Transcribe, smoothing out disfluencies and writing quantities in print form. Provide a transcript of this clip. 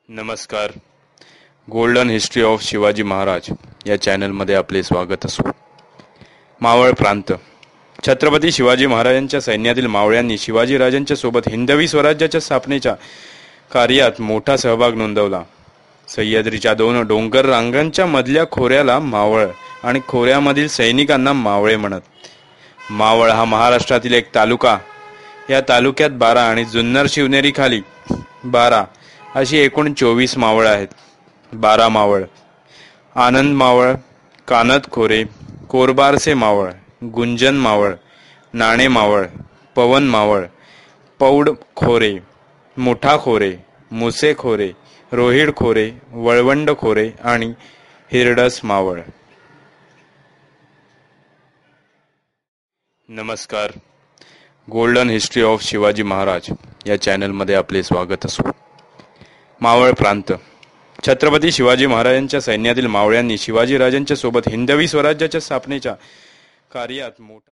नमस्कार. Golden history of Shivaji Maharaj या चॅनलमध्ये आपले स्वागत असो. मावळ प्रांत. छत्रपती शिवाजी महाराजांच्या सैन्यातील मावळ्यांनी शिवाजीराजांच्या सोबत हिंदवी स्वराज्याच्या स्थापनेच्या कार्यात मोठा सहभाग नोंदवला. सह्याद्रीच्या दोन डोंगर रांगांच्या मधल्या खोऱ्याला मावळ आणि खोऱ्यामधील सैनिकांना मावळे म्हणत. मावळ हा महाराष्ट्रातील एक तालुका. या तालुक्यात 12 आणि जुन्नर शिवनेरी खाली 12 अशी एकूण 24 मावळ आहेत. 12 मावळ: आनंद मावळ, कानद खोरे, कोरबारसे मावळ, गुंजन मावळ, नाणे मावळ, पवन मावळ, पौड खोरे, मुठा खोरे, मुसे खोरे, रोहिड खोरे, वळवंड खोरे आणि हिरडस मावळ. नमस्कार. Golden history of Shivaji Maharaj या चॅनलमध्ये आपले स्वागत असो. मावळ प्रांत. छत्रपती शिवाजी महाराजांच्या सैन्यातील मावळ्यांनी शिवाजीराजांच्या सोबत हिंदवी स्वराज्याच्या स्थापनेच्या कार्यात मोठा